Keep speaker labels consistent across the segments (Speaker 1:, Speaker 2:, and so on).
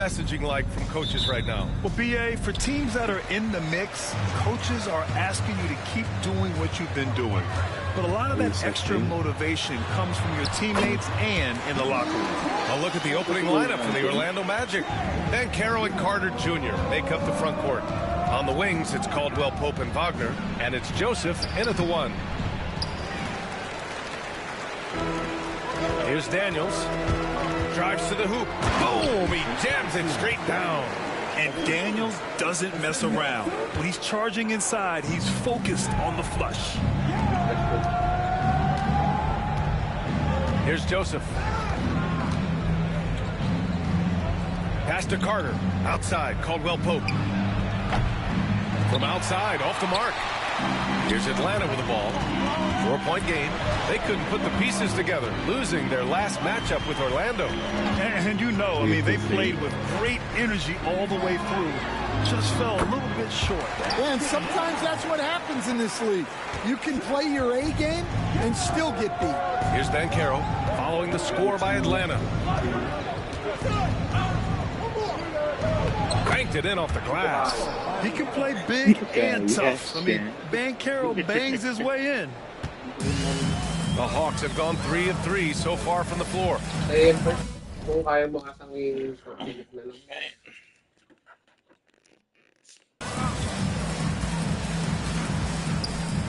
Speaker 1: Messaging like from coaches right now?
Speaker 2: Well, BA, for teams that are in the mix, coaches are asking you to keep doing what you've been doing. But a lot of that extra motivation comes from your teammates and in the locker room.
Speaker 1: A look at the opening lineup for the Orlando Magic. Banchero and Carter Jr. make up the front court. On the wings, it's Caldwell Pope and Wagner, and it's Joseph in at the one. Here's Daniels. Drives to the hoop. Boom! He jams it straight down.
Speaker 2: And Daniels doesn't mess around. When he's charging inside, he's focused on the flush.
Speaker 1: Here's Joseph. Pass to Carter. Outside, Caldwell Pope. From outside, off the mark. Here's Atlanta with the ball. 4-point game. They couldn't put the pieces together, losing their last matchup with Orlando.
Speaker 2: And you know, I mean, they played with great energy all the way through. Just fell a little bit short.
Speaker 3: Yeah, and sometimes that's what happens in this league. You can play your A game and still get beat.
Speaker 1: Here's Banchero, following the score by Atlanta. Cranked it in off the glass.
Speaker 2: He can play big and tough. I mean, Banchero bangs his way in.
Speaker 1: The Hawks have gone 3 of 3 so far from the floor.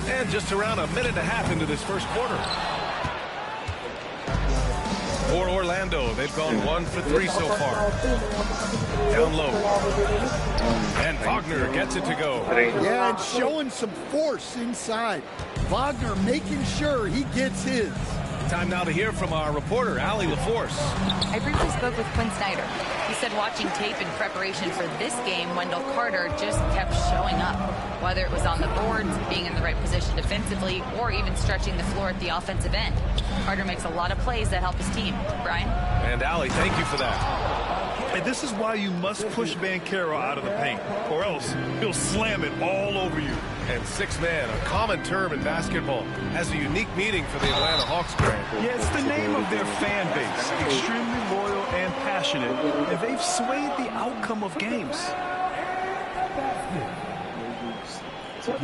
Speaker 1: And just around a minute and a half into this first quarter. For Orlando, they've gone 1 for 3 so far. Down low. And Wagner gets it to go.
Speaker 3: Yeah, and showing some force inside. Wagner making sure he gets his.
Speaker 1: Time now to hear from our reporter, Allie LaForce.
Speaker 4: I briefly spoke with Quinn Snyder. He said watching tape in preparation for this game, Wendell Carter just kept showing up. Whether it was on the boards, being in the right position defensively, or even stretching the floor at the offensive end. Carter makes a lot of plays that help his team. Brian?
Speaker 1: And Allie, thank you for that.
Speaker 2: And this is why you must push Banchero out of the paint, or else he'll slam it all over you.
Speaker 1: And six-man, a common term in basketball, has a unique meaning for the Atlanta Hawks brand.
Speaker 2: Yeah, it's the name of their fan base. Extremely loyal and passionate, and they've swayed the outcome of games.
Speaker 1: Well,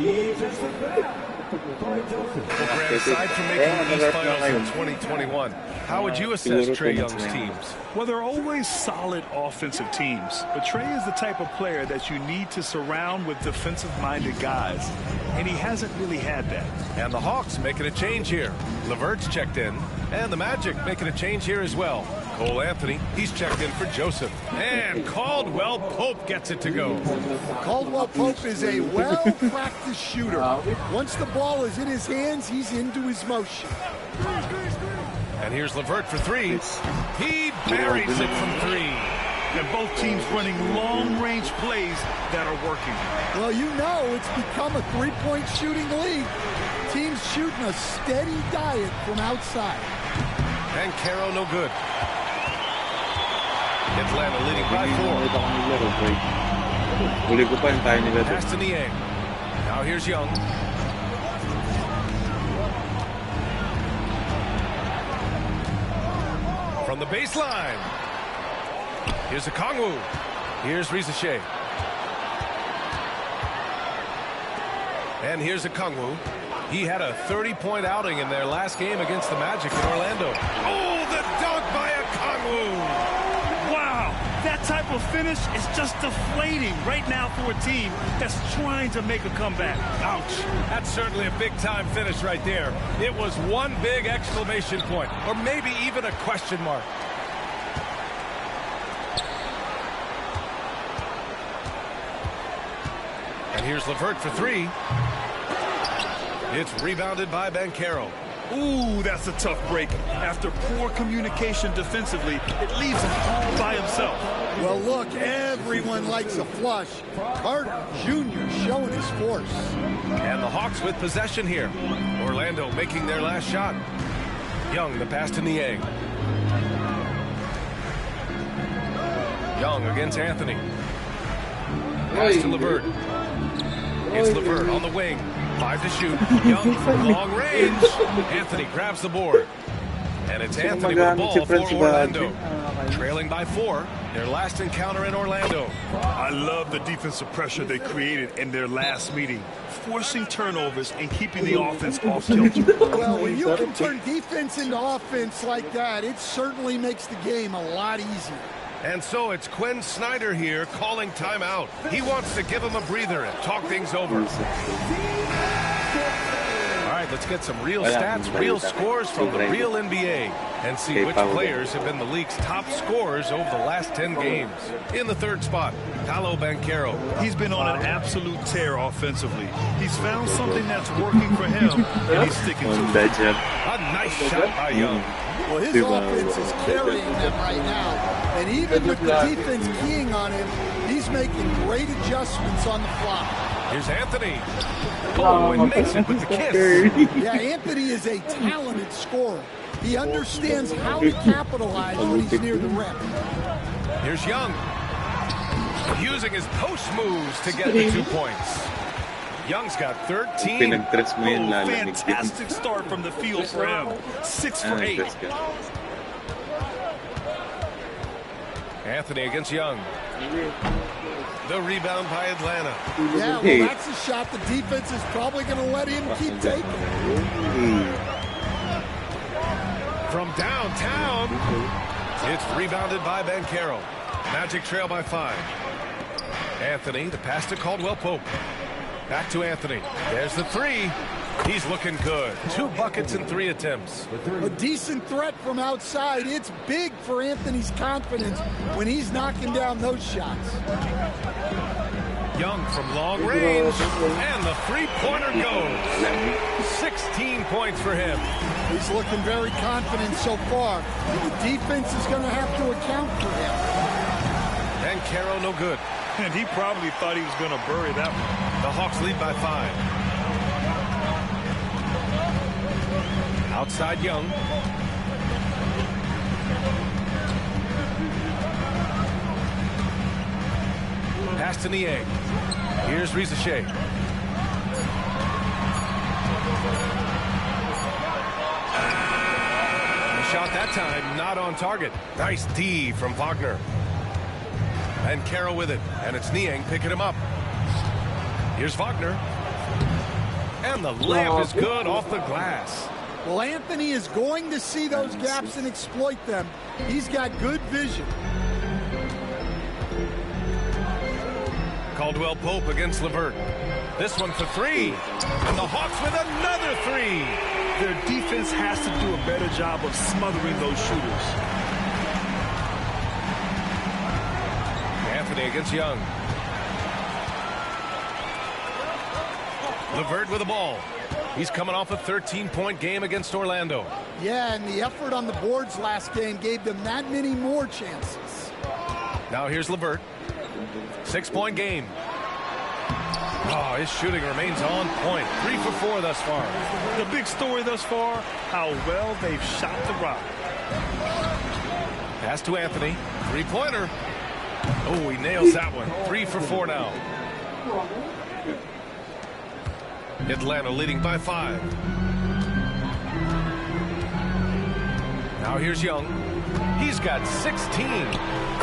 Speaker 1: aside from making these finals in 2021, how would you assess Trae Young's teams?
Speaker 2: Well, they're always solid offensive teams, but Trae is the type of player that you need to surround with defensive-minded guys, and he hasn't really had that.
Speaker 1: And the Hawks making a change here. LeVert's checked in, and the Magic making a change here as well. Cole Anthony, he's checked in for Joseph. And Caldwell Pope gets it to go.
Speaker 3: Caldwell Pope is a well-practiced shooter. Once the ball is in his hands, he's into his motion.
Speaker 1: And here's LeVert for 3. He buries it from 3.
Speaker 2: And both teams running long-range plays that are working.
Speaker 3: Well, you know it's become a three-point shooting league. Teams shooting a steady diet from outside.
Speaker 1: And Caro no good. Atlanta leading by 4. Pass to Niang. Now here's Young. From the baseline. Here's Okongwu. Here's Risache. And here's Okongwu. He had a 30-point outing in their last game against the Magic in Orlando. Oh, the dunk by Okongwu!
Speaker 2: Wow, that type of finish is just deflating right now for a team that's trying to make a comeback. Ouch.
Speaker 1: That's certainly a big-time finish right there. It was one big exclamation point, or maybe even a question mark. And here's LeVert for 3. It's rebounded by Banchero.
Speaker 2: Ooh, that's a tough break. After poor communication defensively, it leaves him all by himself.
Speaker 3: Well, look, everyone likes a flush. Carter Jr. showing his force.
Speaker 1: And the Hawks with possession here. Orlando making their last shot. Young, the pass to Niang. Young against Anthony. Pass to LeVert. It's LeVert on the wing. 5 to shoot. Young from long range. Anthony grabs the board. And it's Anthony with the ball for Orlando. Trailing by 4. Their last encounter in Orlando.
Speaker 2: I love the defensive pressure they created in their last meeting, forcing turnovers and keeping the offense off kilter.
Speaker 3: Well, when you can turn defense into offense like that, it certainly makes the game a lot easier.
Speaker 1: And so it's Quinn Snyder here calling timeout. He wants to give him a breather and talk things over. All right, let's get some real stats, real scores from the real NBA and see which players have been the league's top scorers over the last 10 games. In the third spot, Paolo Banchero.
Speaker 2: He's been on an absolute tear offensively. He's found something that's working for him, and he's sticking to it.
Speaker 1: A nice shot by Young.
Speaker 3: Well, his offense is carrying them right now. And even with the defense keying on him, he's making great adjustments on the fly.
Speaker 1: Here's Anthony. Oh, and makes it with the kiss.
Speaker 3: Yeah, Anthony is a talented scorer. He understands how to capitalize when he's near the rim.
Speaker 1: Here's Young. Using his post moves to get the 2 points. Young's got 13.
Speaker 2: Fantastic start from the field for him. 6 for 8.
Speaker 1: Anthony against Young. The rebound by Atlanta.
Speaker 3: Yeah, well, that's a shot the defense is probably going to let him keep taking.
Speaker 1: From downtown, it's rebounded by Banchero. Magic trail by 5. Anthony, the pass to Caldwell Pope. Back to Anthony. There's the 3. He's looking good. 2 buckets and 3 attempts.
Speaker 3: A decent threat from outside. It's big for Anthony's confidence when he's knocking down those shots.
Speaker 1: Young from long range, and the 3-pointer goes. 16 points for him.
Speaker 3: He's looking very confident so far. The defense is going to have to account for him.
Speaker 1: Banchero no good.
Speaker 2: And he probably thought he was going to bury that one.
Speaker 1: The Hawks lead by 5. Outside Young. Pass to Niang. Here's Rizachet. The shot that time not on target. Nice D from Wagner. And Carroll with it. And it's Niang picking him up. Here's Wagner. And the layup is good off the glass.
Speaker 3: Well, Anthony is going to see those gaps and exploit them. He's got good vision.
Speaker 1: Caldwell Pope against LeVert. This one for 3. And the Hawks with another 3.
Speaker 2: Their defense has to do a better job of smothering those shooters.
Speaker 1: Anthony against Young. LeVert with the ball. He's coming off a 13-point game against Orlando.
Speaker 3: Yeah, and the effort on the boards last game gave them that many more chances.
Speaker 1: Now here's LeVert. 6-point game. Oh, his shooting remains on point. 3 for 4 thus far.
Speaker 2: The big story thus far, how well they've shot the rock.
Speaker 1: Pass to Anthony. 3-pointer. Oh, he nails that one. 3 for 4 now. Atlanta leading by 5. Now here's Young. He's got 16.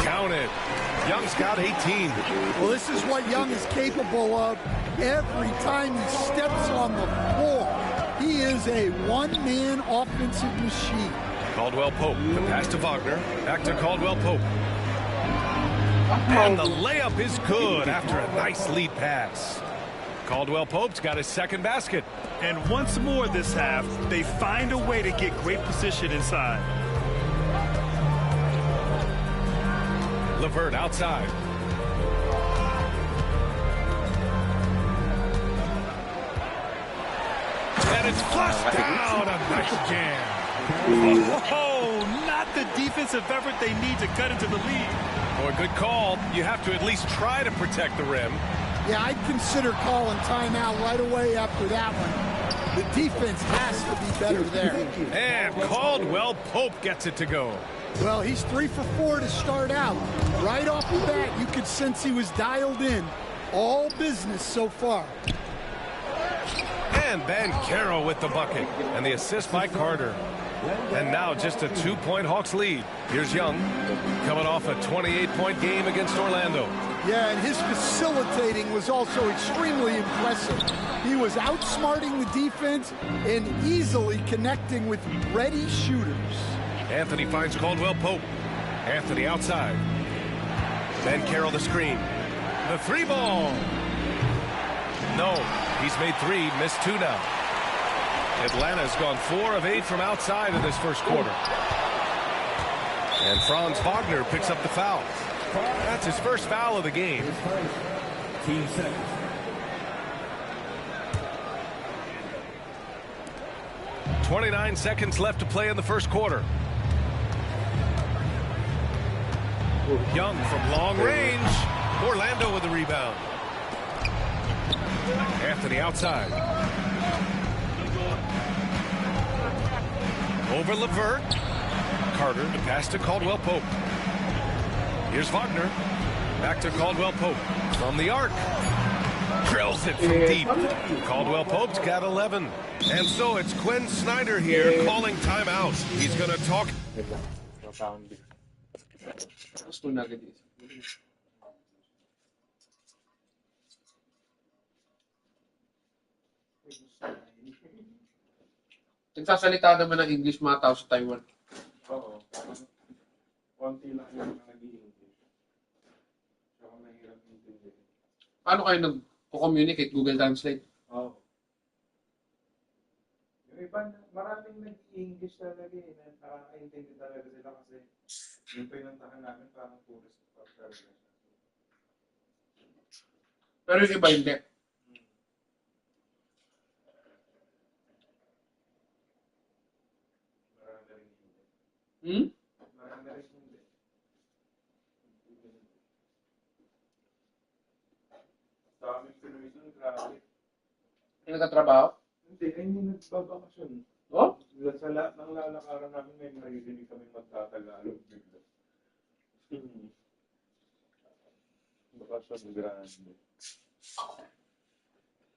Speaker 1: Count it. Young's got 18.
Speaker 3: Well, this is what Young is capable of every time he steps on the floor. He is a one-man offensive machine.
Speaker 1: Caldwell Pope. The pass to Wagner. Back to Caldwell Pope. And the layup is good after a nice lead pass. Caldwell Pope's got his second basket.
Speaker 2: And once more this half, they find a way to get great position inside.
Speaker 1: LeVert outside. And it's flushed down. A nice jam.
Speaker 2: Oh, not the defensive effort they need to cut into the lead.
Speaker 1: Boy, good call. You have to at least try to protect the rim.
Speaker 3: Yeah, I'd consider calling timeout right away after that one. The defense has to be better there.
Speaker 1: And Caldwell Pope gets it to go.
Speaker 3: Well, he's 3 for 4 to start out. Right off the bat, you could sense he was dialed in. All business so far.
Speaker 1: And Banchero with the bucket. And the assist by Carter. And now just a 2-point Hawks lead. Here's Young coming off a 28-point game against Orlando.
Speaker 3: Yeah, and his facilitating was also extremely impressive. He was outsmarting the defense and easily connecting with ready shooters.
Speaker 1: Anthony finds Caldwell Pope. Anthony outside. Ben Carroll the screen. The 3-ball. No, he's made 3, missed 2 now. Atlanta's gone 4 of 8 from outside in this first quarter. And Franz Wagner picks up the foul. That's his first foul of the game. 29 seconds left to play in the first quarter. Young from long range. Orlando with the rebound. Anthony outside. Over LeVert. Carter to pass to Caldwell Pope. Here's Wagner. Back to Caldwell Pope. From the arc. Drills it from deep. Caldwell Pope's got 11. And so it's Quinn Snyder here calling timeout. He's going to talk.
Speaker 5: Nagsasalita naman ng English mga tao sa Taiwan.
Speaker 6: Oo. Konti lang yung nag-i-English. Saka mahirap intindihin.
Speaker 5: Paano kayo nag-communicate? Google Translate?
Speaker 6: Oo. Yung iba, maraming nag-i-English talaga eh. Nakakaintindi talaga sila kasi yung pinuntahan namin parang tourist spot talaga.
Speaker 5: Pero yung iba hindi. Hmm?
Speaker 6: Marami rin hindi. Dami Pinoy doon, grabe.
Speaker 5: Yung nagkatrabaho?
Speaker 6: Hindi, ay hindi nagbabakasyon.
Speaker 5: Oh?
Speaker 6: Sa lahat ng lalakaran namin may maririnig kami magtatagalog bigla. Bakasyon grande.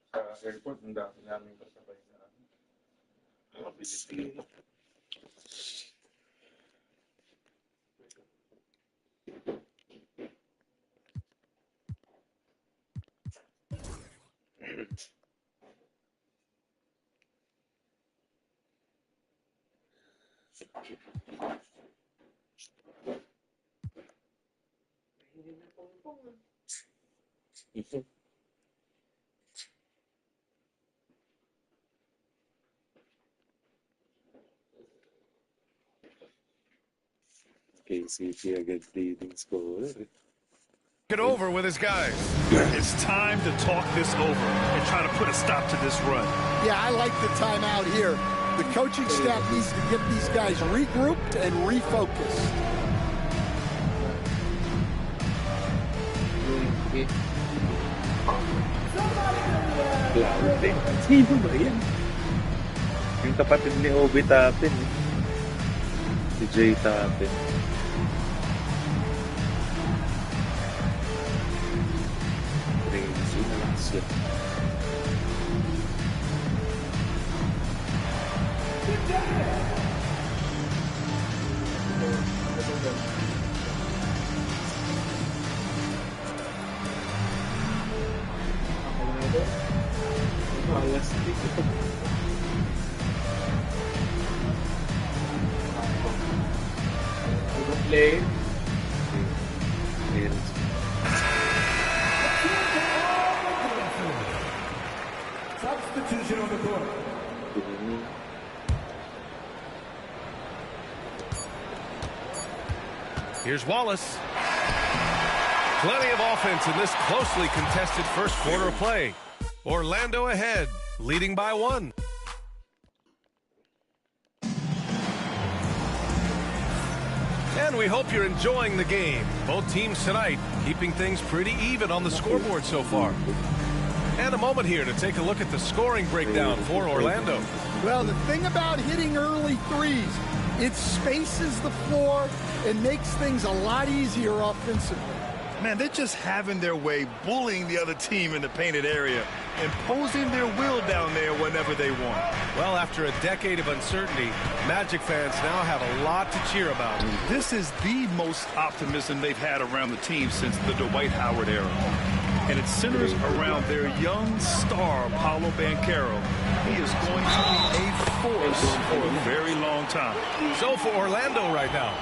Speaker 6: Sa airport, ang dami namin kasabay na mga Pilipino.
Speaker 7: KCP agad leading scorer.
Speaker 1: Get over with his guys.
Speaker 2: It's time to talk this over and try to put a stop to this run.
Speaker 3: Yeah, I like the timeout here. The coaching staff needs to get these guys regrouped and refocused.
Speaker 7: Claude. Sino ba yan? Yung kapatid ni Obi Tapin. Si Jay Tapin. Crazy na lang siya.
Speaker 5: Play.
Speaker 8: Substitution on the court.
Speaker 1: Here's Wallace. Plenty of offense in this closely contested first quarter of play. Orlando ahead, leading by 1. And we hope you're enjoying the game. Both teams tonight keeping things pretty even on the scoreboard so far. And a moment here to take a look at the scoring breakdown for Orlando.
Speaker 3: Well, the thing about hitting early threes, it spaces the floor and makes things a lot easier offensively.
Speaker 2: Man, they're just having their way, bullying the other team in the painted area, imposing their will down there whenever they want.
Speaker 1: Well, after a decade of uncertainty, Magic fans now have a lot to cheer about.
Speaker 2: This is the most optimism they've had around the team since the Dwight Howard era. And it centers around their young star, Paolo Banchero. He is going to be a force for a very long time.
Speaker 1: So for Orlando right now,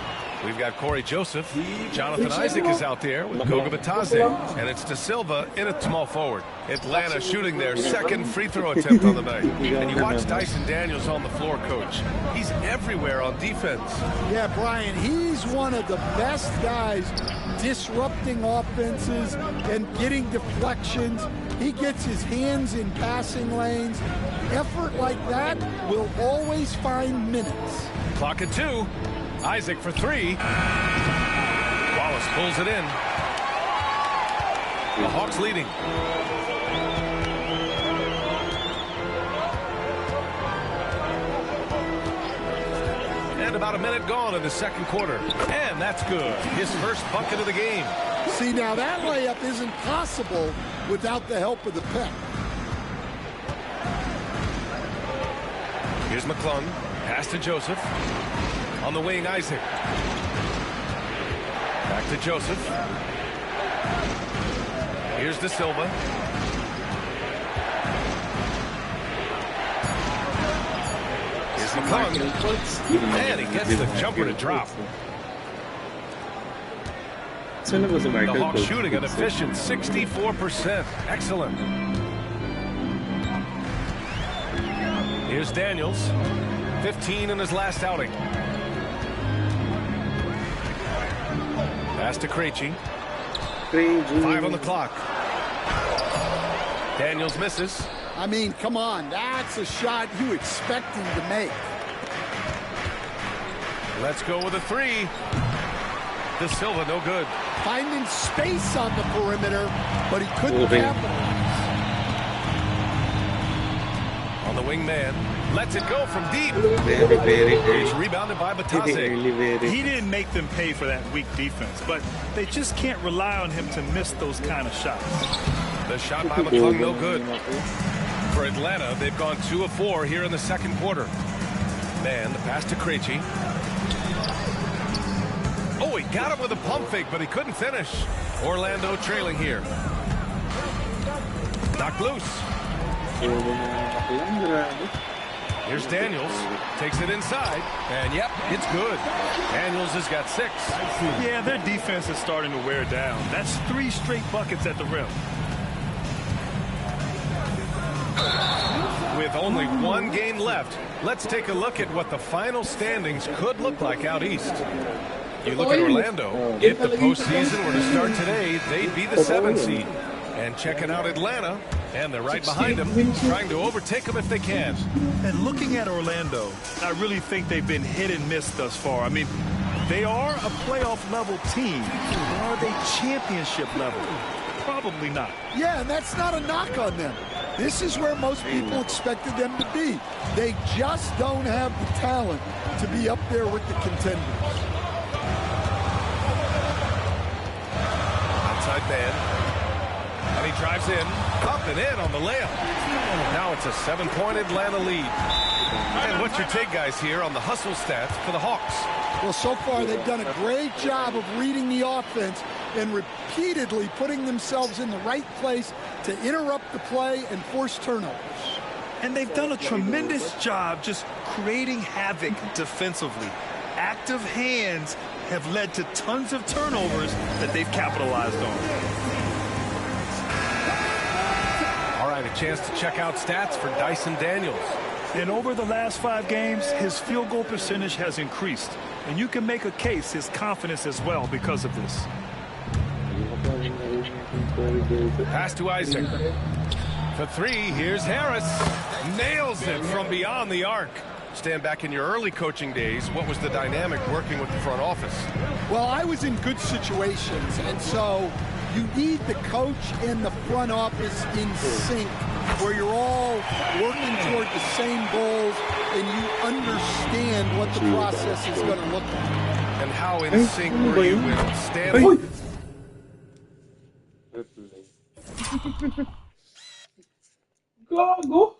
Speaker 1: we've got Corey Joseph. Jonathan Isaac is out there with Goga Bitadze. And it's De Silva in at small forward. Atlanta shooting their second free throw attempt on the night. And you watch Dyson Daniels on the floor, Coach. He's everywhere on defense.
Speaker 3: Yeah, Brian, he's one of the best guys disrupting offenses and getting deflections. He gets his hands in passing lanes. Effort like that will always find minutes.
Speaker 1: Clock at 2. Isaac for 3. Wallace pulls it in. The Hawks leading. And about a minute gone in the second quarter. And that's good. His first bucket of the game.
Speaker 3: See, now that layup isn't possible without the help of the pick.
Speaker 1: Here's McClung. Pass to Joseph. On the wing, Isaac. Back to Joseph. Here's De Silva. Here's McClung. And he gets the jumper to drop. The Hawks shooting an efficient 64%. Excellent. Here's Daniels. 15 in his last outing. Pass to Krejci. 5 on the clock. Daniels misses.
Speaker 3: I mean, come on. That's a shot you expect him to make.
Speaker 1: Let's go with a 3. De Silva, no good.
Speaker 3: Finding space on the perimeter, but he couldn't capitalize.
Speaker 1: On the wing man. Lets it go from deep. It's rebounded by Bitadze.
Speaker 2: He didn't make them pay for that weak defense, but they just can't rely on him to miss those kind of shots.
Speaker 1: The shot by McClung, no good. For Atlanta, they've gone 2 of 4 here in the second quarter. Man, the pass to Krejci. Oh, he got him with a pump fake, but he couldn't finish. Orlando trailing here. Knocked loose. Here's Daniels. Takes it inside. And, yep, it's good. Daniels has got 6.
Speaker 2: Yeah, their defense is starting to wear down. That's 3 straight buckets at the rim.
Speaker 1: With only 1 game left, let's take a look at what the final standings could look like out east. You look at Orlando. If the postseason were to start today, they'd be the 7th seed. And checking out Atlanta, and they're right behind them, trying to overtake them if they can.
Speaker 2: And looking at Orlando, I really think they've been hit and miss thus far. I mean, they are a playoff-level team. But are they championship level? Probably not.
Speaker 3: Yeah, and that's not a knock on them. This is where most people expected them to be. They just don't have the talent to be up there with the contenders.
Speaker 1: Outside man. And he drives in, up and in on the layup. Now it's a 7-point Atlanta lead. And what's your take, guys, here on the hustle stats for the Hawks?
Speaker 3: Well, so far they've done a great job of reading the offense and repeatedly putting themselves in the right place to interrupt the play and force turnovers.
Speaker 2: And they've done a tremendous job just creating havoc defensively. Active hands have led to tons of turnovers that they've capitalized on.
Speaker 1: All right, a chance to check out stats for Dyson Daniels.
Speaker 2: And over the last 5 games, his field goal percentage has increased. And you can make a case his confidence as well because of this.
Speaker 1: Pass to Isaac. For 3, here's Harris. Nails it from beyond the arc. Stand back in your early coaching days. What was the dynamic working with the front office?
Speaker 3: Well, I was in good situations, and so you need the coach and the front office in sync, where you're all working toward the same goals and you understand what the process is going to look like.
Speaker 1: And how in sync were you with Stanley?
Speaker 5: Gago!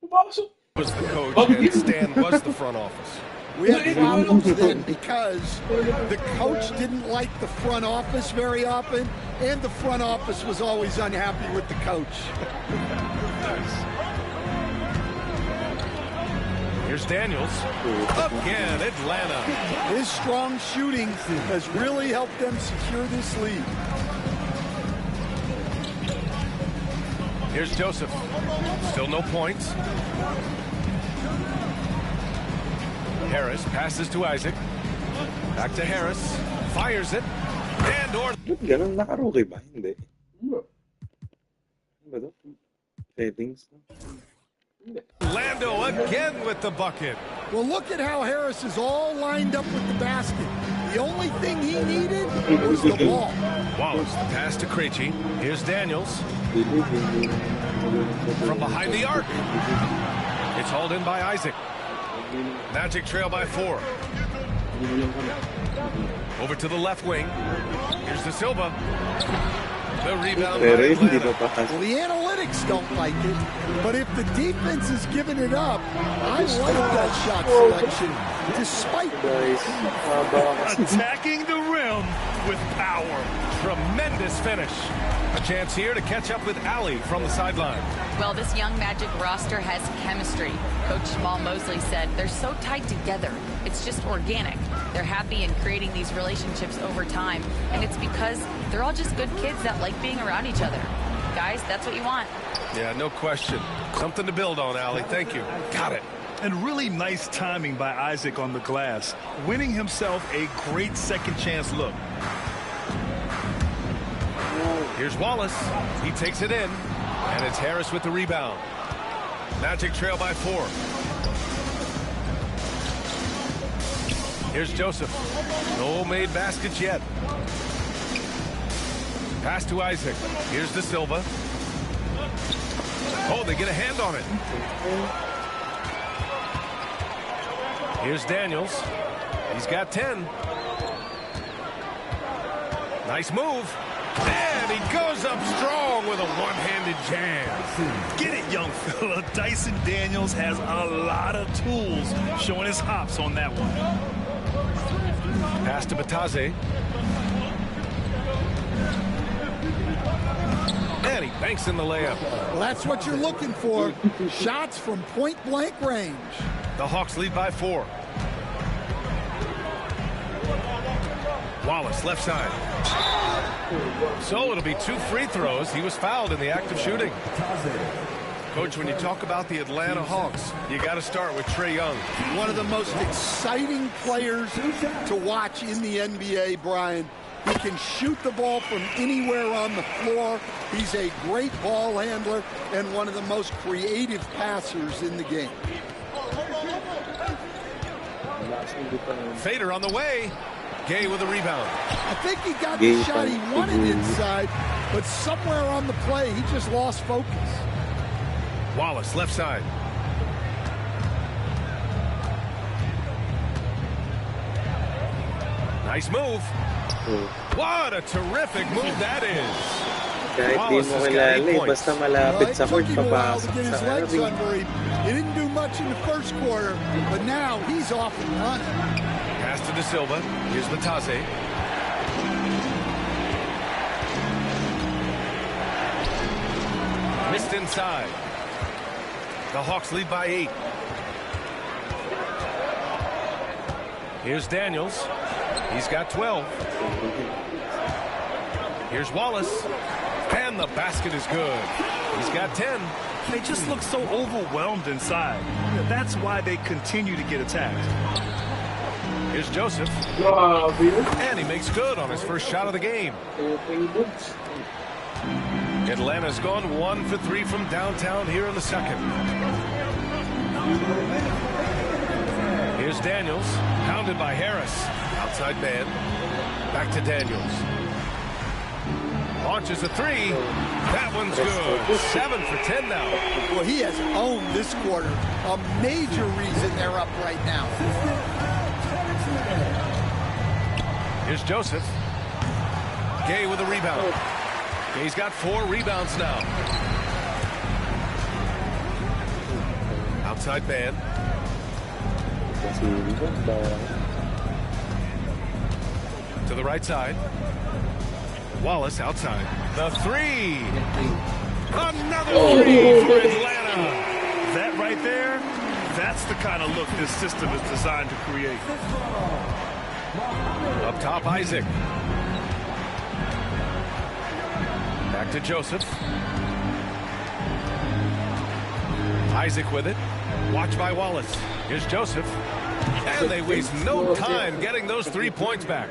Speaker 5: Pumasok.
Speaker 1: Was the coach and Stan was the front office.
Speaker 3: We had problems then because the coach didn't like the front office very often, and the front office was always unhappy with the coach.
Speaker 1: Nice. Here's Daniels. Again, Atlanta.
Speaker 3: His strong shooting has really helped them secure this lead.
Speaker 1: Here's Joseph. Still no points. Harris passes to Isaac. Back to Harris. Fires it. And
Speaker 7: Ba't ganun? Naka-rookie ba? Hindi. Ano ba ito? Settings.
Speaker 1: Orlando again with the bucket.
Speaker 3: Well, look at how Harris is all lined up with the basket. The only thing he needed was the ball.
Speaker 1: Wallace, the pass to Krejci. Here's Daniels. From behind the arc. It's hauled in by Isaac. Magic trail by 4. Over to the left wing. Here's De Silva. The rebound by
Speaker 7: Pero hindi
Speaker 1: Atlanta.
Speaker 7: pa pakas.
Speaker 3: Well, the analytics don't like it, but if the defense is giving it up, I like that shot selection, despite
Speaker 7: Guys, haba kasi.
Speaker 2: Attacking the rim with power.
Speaker 1: Tremendous finish. A chance here to catch up with Ali from the sideline.
Speaker 4: Well, this young Magic roster has chemistry. Coach Jamal Mosley said they're so tied together. It's just organic. They're happy in creating these relationships over time, and it's because they're all just good kids that like being around each other. Guys, that's what you want.
Speaker 1: Yeah, no question. Something to build on, Ali. Thank you. Got it.
Speaker 2: And really nice timing by Isaac on the glass, winning himself a great second chance look.
Speaker 1: Here's Wallace. He takes it in, and it's Harris with the rebound. Magic trail by 4. Here's Joseph. No made baskets yet. Pass to Isaac. Here's De Silva. Oh, they get a hand on it. Here's Daniels. He's got 10. Nice move. And he goes up strong with a one-handed jam.
Speaker 2: Get it, young fella. Dyson Daniels has a lot of tools, showing his hops on that one.
Speaker 1: Pass to Bataze. And he banks in the layup.
Speaker 3: Well, that's what you're looking for. Shots from point-blank range.
Speaker 1: The Hawks lead by 4. Wallace, left side. So it'll be 2 free throws. He was fouled in the act of shooting. Coach, when you talk about the Atlanta Hawks, you got to start with Trae Young.
Speaker 3: One of the most exciting players to watch in the NBA, Brian. He can shoot the ball from anywhere on the floor. He's a great ball handler and one of the most creative passers in the game.
Speaker 1: Fader on the way. Gay with a rebound.
Speaker 3: I think he got the shot he wanted inside, but somewhere on the play, he just lost focus.
Speaker 1: Wallace, left side. Nice move. What a terrific move that is.
Speaker 7: Kahit di mo kilala, basta malapit sa court, papasok sa ring.
Speaker 3: He didn't do much in the first quarter, but now he's off and running.
Speaker 1: Pass to De Silva. Here's Bataze. Missed inside. The Hawks lead by 8. Here's Daniels. He's got 12. Here's Wallace. And the basket is good. He's got 10.
Speaker 2: They just look so overwhelmed inside. That's why they continue to get attacked.
Speaker 1: Here's Joseph. And he makes good on his first shot of the game. Atlanta's gone 1 for 3 from downtown here in the second. Here's Daniels. Pounded by Harris. Outside man. Back to Daniels. Launches a 3. That one's good. 7 for 10 now.
Speaker 3: Well, he has owned this quarter. A major reason they're up right now.
Speaker 1: Here's Joseph. Gay with a rebound. He's got 4 rebounds now. Outside man. To the right side. Wallace outside. The 3. Another 3 for Atlanta.
Speaker 2: That right there, that's the kind of look this system is designed to create.
Speaker 1: Up top, Isaac. Back to Joseph. Isaac with it. Watched by Wallace. Here's Joseph. And they waste no time getting those 3 points back.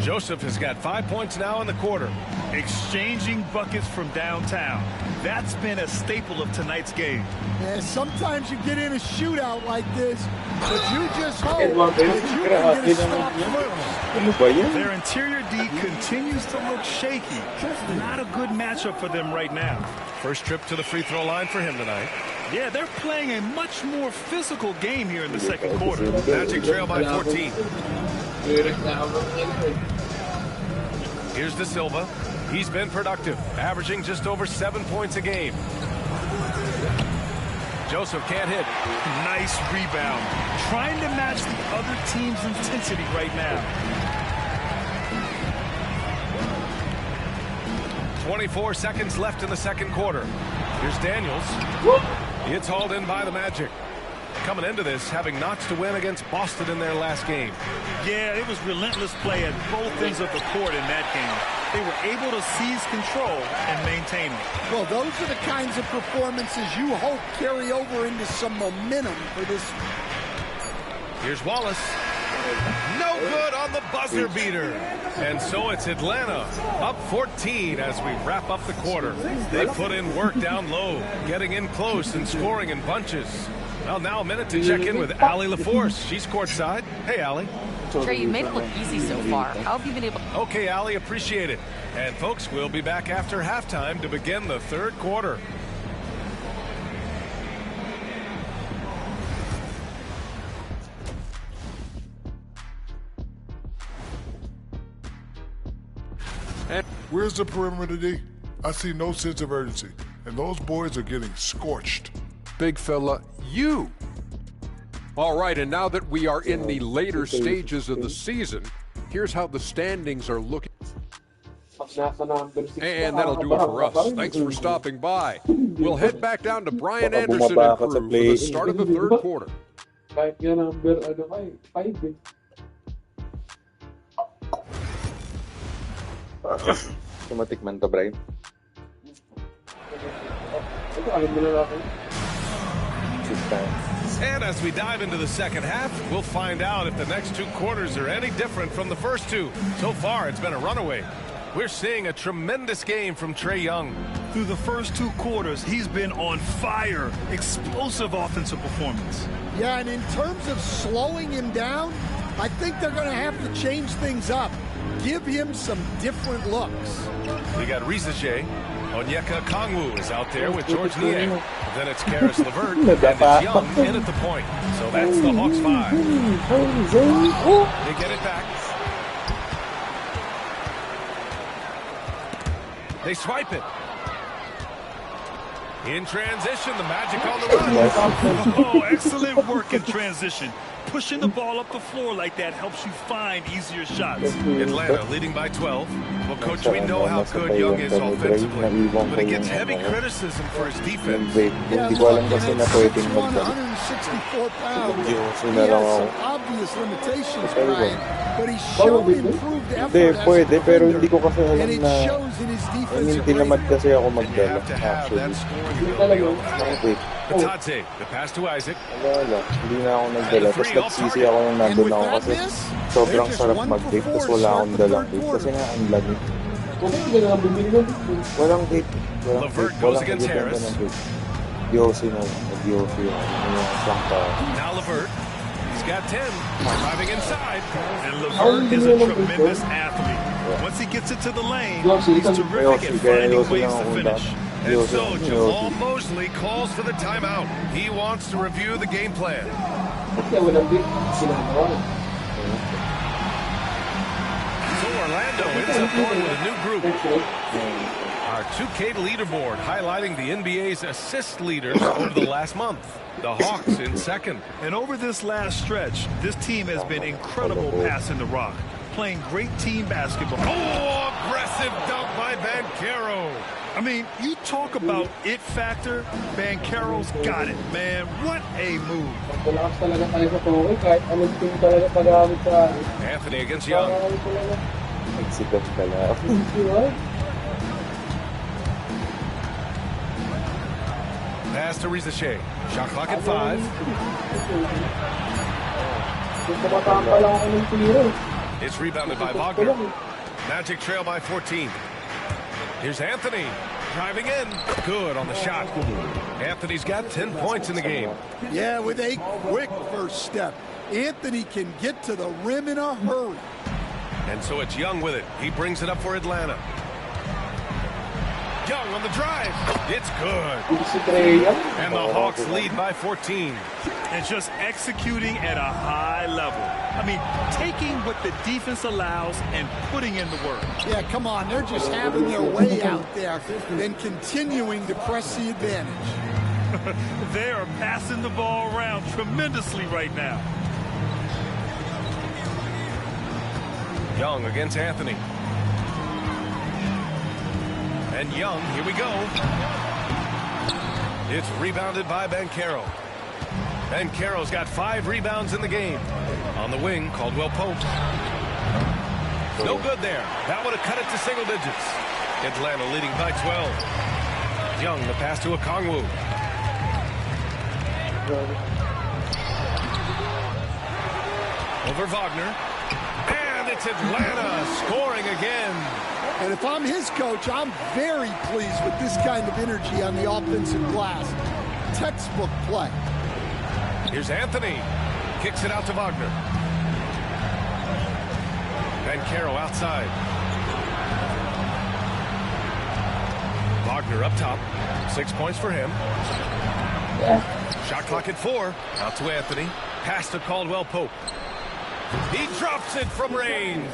Speaker 1: Joseph has got 5 points now in the quarter.
Speaker 2: Exchanging buckets from downtown. That's been a staple of tonight's game.
Speaker 3: And sometimes you get in a shootout like this, but you just hope that you can get a stop first.
Speaker 2: Their interior D continues to look shaky. Not a good matchup for them right now.
Speaker 1: First trip to the free throw line for him tonight.
Speaker 2: Yeah, they're playing a much more physical game here in the second quarter.
Speaker 1: Magic trail by 14. Here's De Silva. He's been productive, averaging just over 7 points a game. Joseph can't hit.
Speaker 2: Nice rebound. Trying to match the other team's intensity right now.
Speaker 1: 24 seconds left in the second quarter. Here's Daniels. It's hauled in by the Magic. Coming into this, having notched a win against Boston in their last game.
Speaker 2: Yeah, it was relentless play at both ends of the court in that game. They were able to seize control and maintain it.
Speaker 3: Well, those are the kinds of performances you hope carry over into some momentum for this.
Speaker 1: Here's Wallace. No good on the buzzer beater. And so it's Atlanta up 14 as we wrap up the quarter. They put in work down low, getting in close and scoring in bunches. Well, now a minute to check in with Allie LaForce. She's courtside. Hey, Allie.
Speaker 4: Trey, you made it look easy so far. How have you been able to...
Speaker 1: Okay, Allie, appreciate it. And folks, we'll be back after halftime to begin the third quarter.
Speaker 8: Where's the perimeter D? I see no sense of urgency, and those boys are getting scorched.
Speaker 9: Big fella, you. All right, and now that we are in the later stages of the season, here's how the standings are looking. And that'll do it for us. Thanks for stopping by. We'll head back down to Brian Anderson and crew for the start of the third quarter.
Speaker 7: Tumatikman to, Brian.
Speaker 1: And as we dive into the second half, we'll find out if the next 2 quarters are any different from the first 2. So far, it's been a runaway. We're seeing a tremendous game from Trae Young.
Speaker 2: Through the first 2 quarters, he's been on fire. Explosive offensive performance.
Speaker 3: Yeah, and in terms of slowing him down, I think they're going to have to change things up. Give him some different looks.
Speaker 1: We got Risache. Onyeka Kongwu is out there with George Niang. Then it's Karis LeVert, and it's Young in at the point. So that's the Hawks 5. They get it back. They swipe it. In transition, the Magic on the run.
Speaker 2: Oh, excellent work in transition. Pushing the ball up the floor like that helps you find easier shots.
Speaker 1: Atlanta leading by 12. Well, Coach, we know how good Young is offensively, but he gets heavy criticism for his defense.
Speaker 3: Yeah, look, and at 164 pounds, he has some obvious limitations, Brian, but he's shown improved effort as a defender, and it shows in his defensive
Speaker 7: tinamad kasi ako
Speaker 1: You
Speaker 7: magdala,
Speaker 1: have to have that
Speaker 7: actually.
Speaker 1: scoring ability on the floor. Batadze, the pass to Isaac.
Speaker 7: Wala, hindi na ako nagdala. Tapos nagsisi ako nung nandun ako kasi sobrang sarap mag-date. Tapos wala akong dalang date kasi nga ang lamig. Walang date.
Speaker 1: LeVert goes against Harris.
Speaker 7: Diosi na lang. Diosi yung isang tao.
Speaker 1: Now LeVert. He's got 10. Driving inside.
Speaker 2: And LeVert is a tremendous athlete. Once he gets into the lane, he's terrific at finding ways to finish.
Speaker 1: And so Jamal Mosley calls for the timeout. He wants to review the game plan. So Orlando in Gets up going with a new group. Our 2K leaderboard highlighting the NBA's assist leaders over the last month. The Hawks in second.
Speaker 2: And over this last stretch, this team has been incredible passing the rock, playing great team basketball.
Speaker 1: Oh, aggressive dunk by Banchero.
Speaker 2: I mean, you talk about it factor, Banchero's got it, man. What a move.
Speaker 1: Anthony against Young. Pass to Rizachet. Shot clock at 5. It's rebounded by Wagner. Magic trail by 14. Here's Anthony driving in. Good on the shot. Anthony's got 10 points in the game.
Speaker 3: Yeah, with a quick first step. Anthony can get to the rim in a hurry.
Speaker 1: And so it's Young with it. He brings it up for Atlanta. Young on the drive. It's good. And the Hawks lead by 14.
Speaker 2: And just executing at a high level. I mean, taking what the defense allows and putting in the work.
Speaker 3: Yeah, come on. They're just having their way out there and continuing to press the advantage.
Speaker 2: They are passing the ball around tremendously right now.
Speaker 1: Young against Anthony. And Young, here we go. It's rebounded by Banchero. Banchero's got 5 rebounds in the game. On the wing, Caldwell Pope. No good there. That would have cut it to single digits. Atlanta leading by 12. Young, the pass to Okongwu. Over Wagner. And it's Atlanta scoring again.
Speaker 3: And if I'm his coach, I'm very pleased with this kind of energy on the offensive glass. Textbook play.
Speaker 1: Here's Anthony. Kicks it out to Wagner. Banchero outside. Wagner up top. 6 points for him. Shot clock at 4. Out to Anthony. Pass to Caldwell Pope. He drops it from range.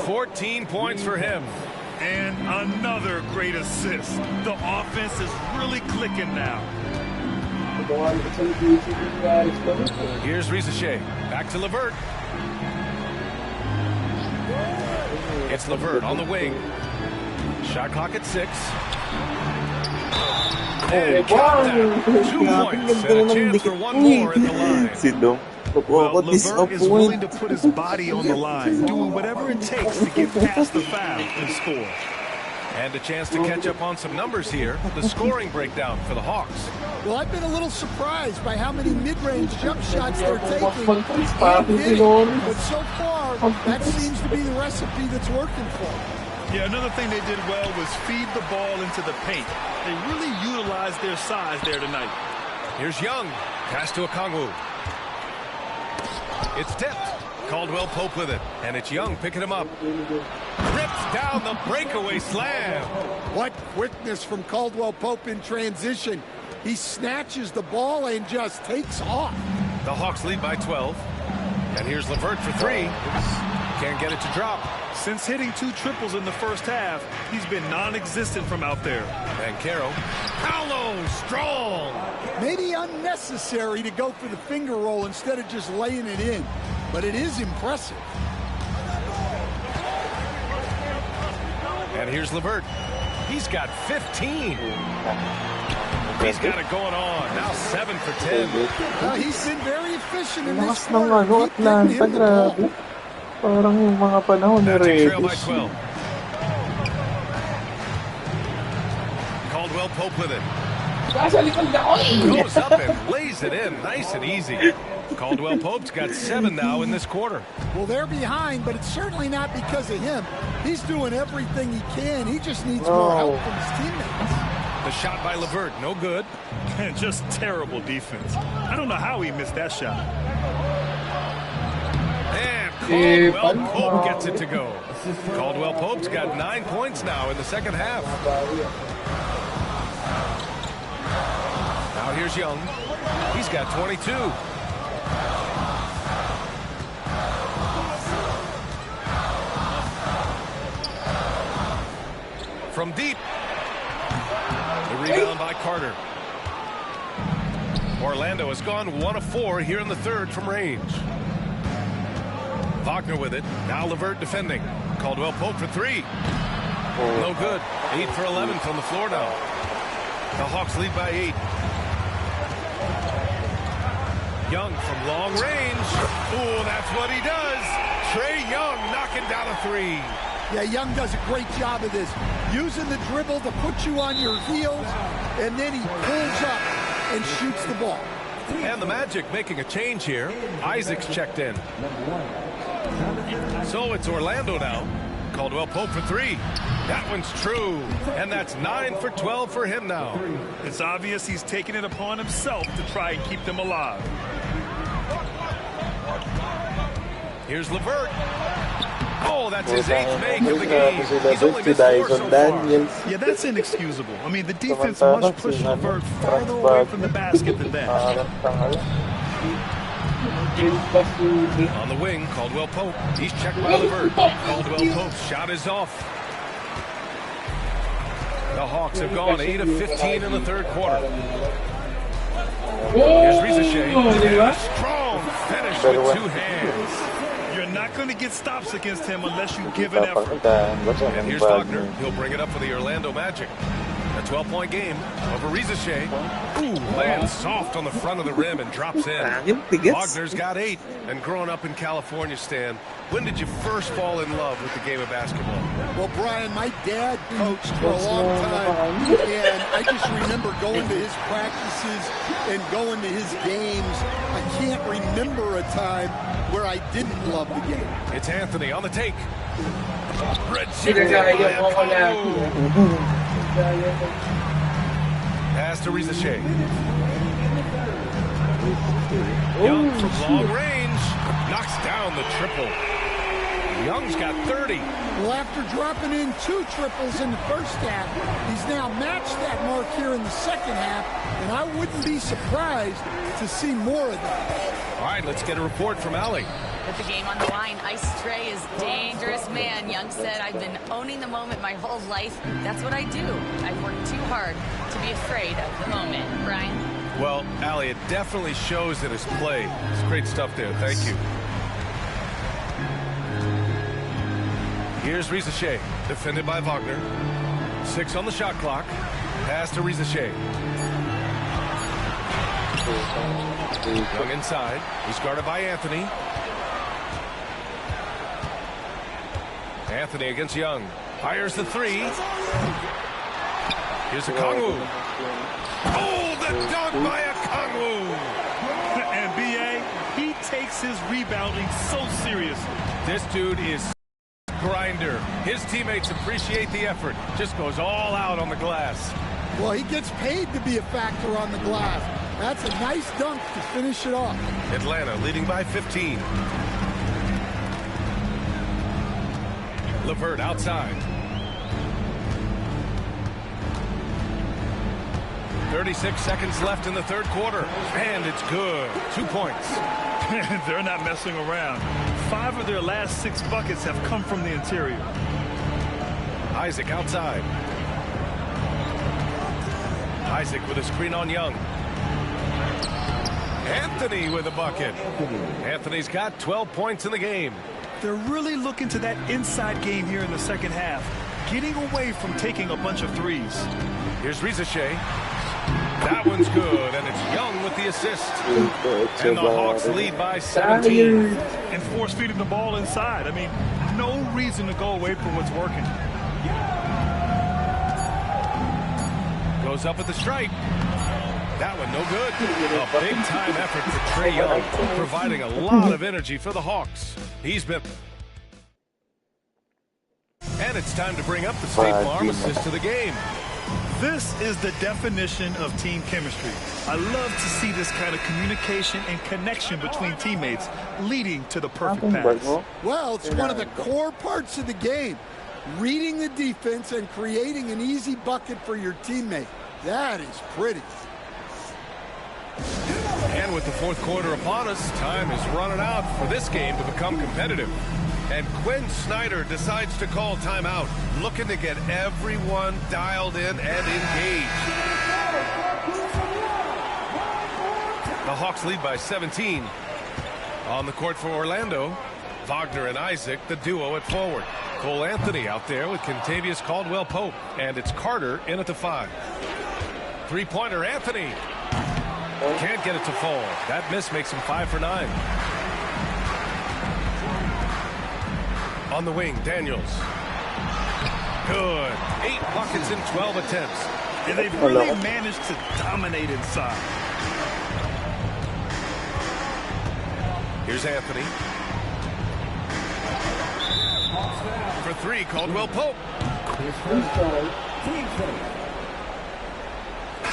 Speaker 1: 14 points for him.
Speaker 2: And another great assist. The offense is really clicking now.
Speaker 1: Here's Rizachet. Back to LeVert. It's LeVert on the wing. Shot clock at 6. And countdown. 2 points and a chance for one more in the line.
Speaker 2: Well, LeVert is willing to put his body on the line, doing whatever it takes to get past the foul and score.
Speaker 1: And a chance to catch up on some numbers here. The scoring breakdown for the Hawks.
Speaker 3: Well, I've been a little surprised by how many mid-range jump shots they're taking. But so far, that seems to be the recipe that's working for them.
Speaker 2: Yeah, another thing they did well was feed the ball into the paint. They really utilized their size there tonight.
Speaker 1: Here's Young. Pass to Okongwu. It's tipped. Caldwell Pope with it. And it's Young picking him up. Rips down the breakaway slam.
Speaker 3: What quickness from Caldwell Pope in transition. He snatches the ball and just takes off.
Speaker 1: The Hawks lead by 12. And here's LeVert for 3. Can't get it to drop.
Speaker 2: Since hitting 2 triples in the first half, he's been non-existent from out there.
Speaker 1: Banchero. Paolo strong.
Speaker 3: Maybe unnecessary to go for the finger roll instead of just laying it in. But it is impressive.
Speaker 1: And here's LeVert. He's got 15. He's got it going on. Now 7 for 10.
Speaker 3: He's been very efficient in this
Speaker 7: ng Atlanta, grabe. Parang yung mga panahon ni
Speaker 1: trail by
Speaker 7: Redis.
Speaker 1: 12. Caldwell Pope with it. Goes up and lays it in. Nice and easy. Caldwell Pope's got 7 now in this quarter.
Speaker 3: Well, they're behind, but it's certainly not because of him. He's doing everything he can. He just needs more help from his teammates.
Speaker 1: The shot by LeVert, no good.
Speaker 2: And just terrible defense. I don't know how he missed that shot.
Speaker 1: And Caldwell Pope gets it to go. Caldwell Pope's got 9 points now in the second half. Now here's Young. He's got 22. From deep. The rebound by Carter. Orlando has gone 1 of 4 here in the third from range. Wagner with it. Now LeVert defending. Caldwell Pope for 3. No good. 8 for 11 from the floor now. The Hawks lead by 8. Young from long range. Ooh, that's what he does. Trae Young knocking down a 3.
Speaker 3: Yeah, Young does a great job of this. Using the dribble to put you on your heels, and then he pulls up and shoots the ball.
Speaker 1: And the Magic making a change here. Isaac's checked in. So it's Orlando now. Caldwell Pope for 3. That one's true. And that's 9 for 12 for him now.
Speaker 2: It's obvious he's taking it upon himself to try and keep them alive.
Speaker 1: Here's LeVert. Oh, that's his 8th make of the game. He's only missed 4 so far.
Speaker 2: Yeah, that's inexcusable. I mean, the defense must push LeVert farther away from the basket than that.
Speaker 1: On the wing, Caldwell Pope. He's checked by LeVert. Caldwell Pope's shot is off. The Hawks have gone 8 of 15 in the third quarter. Here's Rizachet. And a strong finish with 2 hands.
Speaker 2: You're not going to get stops against him unless you give an effort.
Speaker 1: And here's Wagner. He'll bring it up for the Orlando Magic. A 12-point game over Rizachet. Ooh, lands soft on the front of the rim and drops in. Wagner's got 8. And growing up in California, Stan, when did you first fall in love with the game of basketball?
Speaker 3: Well, Brian, my dad coached for a long time, and I just remember going to his practices and going to his games. I can't remember a time where I didn't love the game.
Speaker 1: It's Anthony on the take. Pass to Rizachet. Young from long range knocks down the triple. Young's got 30.
Speaker 3: Well, after dropping in 2 triples in the first half, he's now matched that mark here in the second half, and I wouldn't be surprised to see more of that.
Speaker 1: All right, let's get a report from Allie.
Speaker 4: With the game on the line, Ice Trae is dangerous man. Young said, I've been owning the moment my whole life. That's what I do. I've worked too hard to be afraid of the moment. Brian?
Speaker 1: Well, Allie, it definitely shows that his play. It's great stuff there. Thank you. Here's Rizachet, defended by Wagner. 6 on the shot clock. Pass to Rizachet. Young inside. He's guarded by Anthony. Anthony against Young. Fires the 3. Here's Okongwu. Oh, the dunk by Okongwu.
Speaker 2: And B.A., he takes his rebounding so seriously.
Speaker 1: This dude is grinder. His teammates appreciate the effort. Just goes all out on the glass.
Speaker 3: Well, he gets paid to be a factor on the glass. That's a nice dunk to finish it off.
Speaker 1: Atlanta leading by 15. LeVert outside. 36 seconds left in the third quarter. And it's good. 2 points.
Speaker 2: They're not messing around. 5 of their last 6 buckets have come from the interior.
Speaker 1: Isaac outside. Isaac with a screen on Young. Anthony with a bucket. Anthony's got 12 points in the game.
Speaker 2: They're really looking to that inside game here in the second half, getting away from taking a bunch of threes.
Speaker 1: Here's Rizachet. That one's good, and it's Young with the assist. And the Hawks lead by 17.
Speaker 2: And force feeding the ball inside. I mean, no reason to go away from what's working.
Speaker 1: Goes up at the stripe. That one no good. A big-time effort for Trae Young, providing a lot of energy for the Hawks. He's been... And it's time to bring up the State Farm assist to the game.
Speaker 2: This is the definition of team chemistry. I love to see this kind of communication and connection between teammates leading to the perfect pass.
Speaker 3: Well, it's one of the core parts of the game. Reading the defense and creating an easy bucket for your teammate. That is pretty.
Speaker 1: And with the fourth quarter upon us, time is running out for this game to become competitive. And Quinn Snyder decides to call timeout, looking to get everyone dialed in and engaged. The Hawks lead by 17. On the court for Orlando, Wagner and Isaac, the duo at forward. Cole Anthony out there with Kentavious Caldwell-Pope. And it's Carter in at the 5. Three-pointer, Anthony. Can't get it to fall. That miss makes him 5 for 9. On the wing, Daniels. Good. 8 buckets in 12 attempts.
Speaker 2: And they've really managed to dominate inside.
Speaker 1: Here's Anthony. For 3, Caldwell-Pope.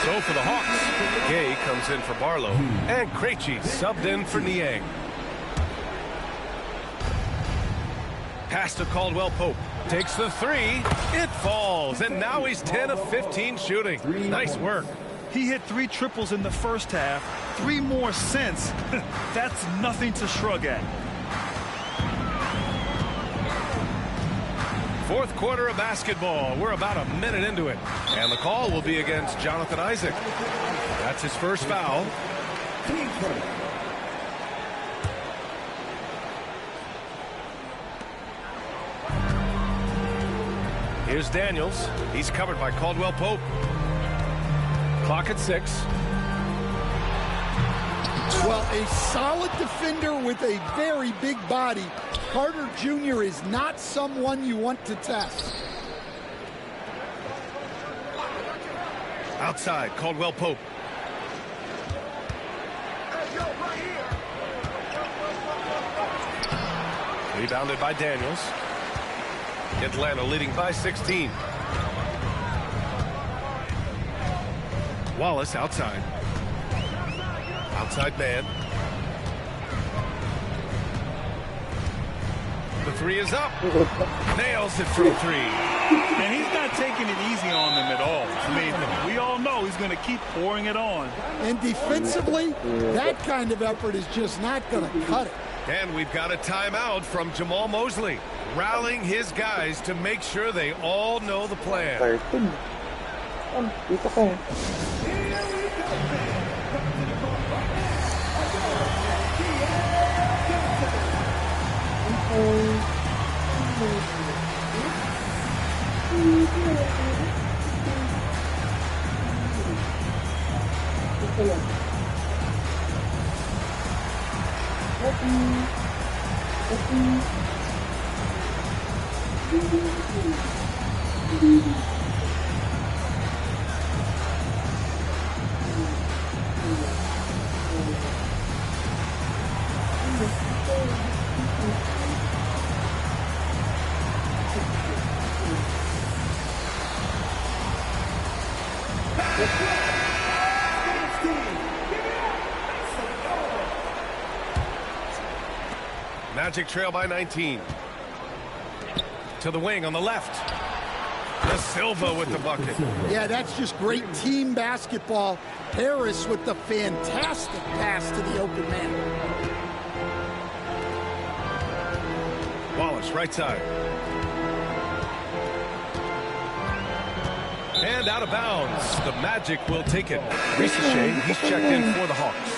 Speaker 1: So for the Hawks, Gay comes in for Barlow. And Krejci subbed in for Niang. Pass to Caldwell-Pope. Takes the 3. It falls. And now he's 10 of 15 shooting. Nice work.
Speaker 2: He hit 3 triples in the first half. 3 more since. That's nothing to shrug at.
Speaker 1: Fourth quarter of basketball. We're about a minute into it. And the call will be against Jonathan Isaac. That's his first foul. Here's Daniels. He's covered by Caldwell-Pope. Clock at 6.
Speaker 3: Well, a solid defender with a very big body. Carter Jr. is not someone you want to test.
Speaker 1: Outside, Caldwell-Pope. Rebounded by Daniels. Atlanta leading by 16. Wallace outside. Outside man. The 3 is up. Nails it from 3.
Speaker 2: And he's not taking it easy on them at all. I mean, we all know he's going to keep pouring it on.
Speaker 3: And defensively, that kind of effort is just not going to cut it.
Speaker 1: And we've got a timeout from Jamal Mosley, rallying his guys to make sure they all know the plan. Magic trail by 19. To the wing on the left. De Silva with the bucket.
Speaker 3: Yeah, that's just great team basketball. Harris with the fantastic pass to the open man.
Speaker 1: Wallace, right side. And out of bounds. The Magic will take it. Ricochet, he's checked in for the Hawks.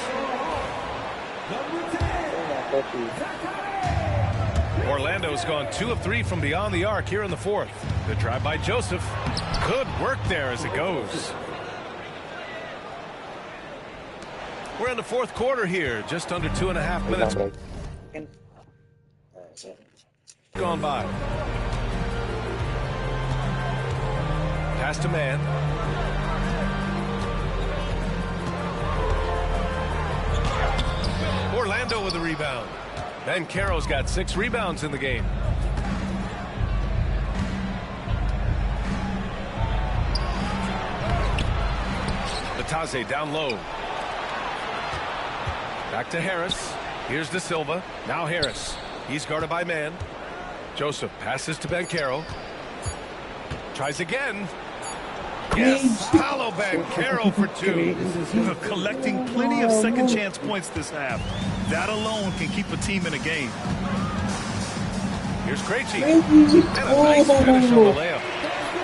Speaker 1: Orlando's gone 2 of 3 from beyond the arc here in the fourth. The drive by Joseph. Good work there as it goes. We're in the fourth quarter here. Just under 2.5 minutes gone by. Pass to man. Orlando with the rebound. Banchero's got 6 rebounds in the game. Batase down low. Back to Harris. Here's De Silva. Now Harris. He's guarded by man. Joseph passes to Banchero. Tries again. Yes, Paolo Banchero for 2.
Speaker 2: Collecting plenty of second chance points this half. That alone can keep a team in a game.
Speaker 1: Here's Krejci. And a nice finish on the layup.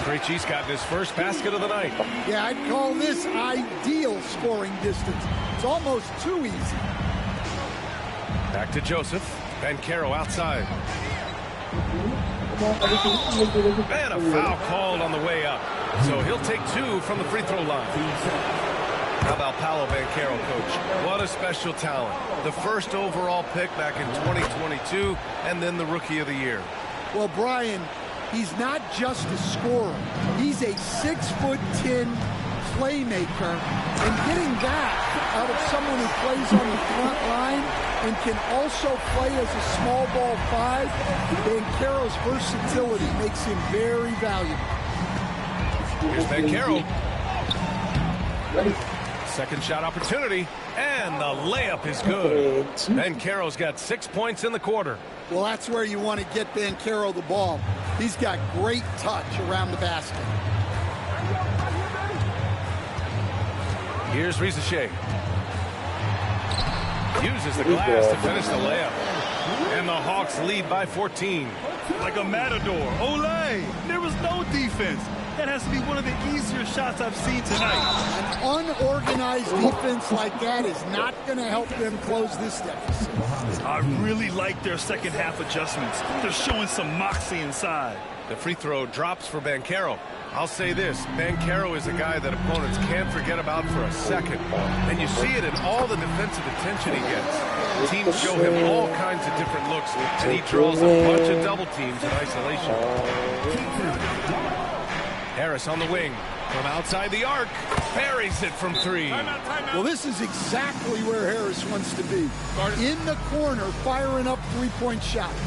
Speaker 1: Krejci's gotten his first basket of the night.
Speaker 3: Yeah, I'd call this ideal scoring distance. It's almost too easy.
Speaker 1: Back to Joseph. Banchero outside. And a foul called on the way up. So he'll take 2 from the free throw line. How about Paolo Banchero, Coach? What a special talent. The first overall pick back in 2022, and then the Rookie of the Year.
Speaker 3: Well, Brian, he's not just a scorer. He's a 6'10" playmaker. And getting that out of someone who plays on the front line and can also play as a small ball 5, Banchero's versatility makes him very valuable.
Speaker 1: Here's Banchero. Second shot opportunity, and the layup is good. Banchero's got 6 points in the quarter.
Speaker 3: Well, that's where you want to get Banchero the ball. He's got great touch around the basket.
Speaker 1: Here's Riza-Shea. Uses the glass to finish the layup. And the Hawks lead by 14.
Speaker 2: Like a matador. Olay! There was no defense. That has to be one of the easier shots I've seen tonight.
Speaker 3: An unorganized defense like that is not going to help them close this deficit.
Speaker 2: I really like their second half adjustments. They're showing some moxie inside.
Speaker 1: The free throw drops for Banchero. I'll say this, Banchero is a guy that opponents can't forget about for a second. And you see it in all the defensive attention he gets. Teams show him all kinds of different looks, and he draws a bunch of double teams in isolation. Harris on the wing. From outside the arc. Buries it from 3.
Speaker 3: Well, this is exactly where Harris wants to be. In the corner, firing up three-point shots.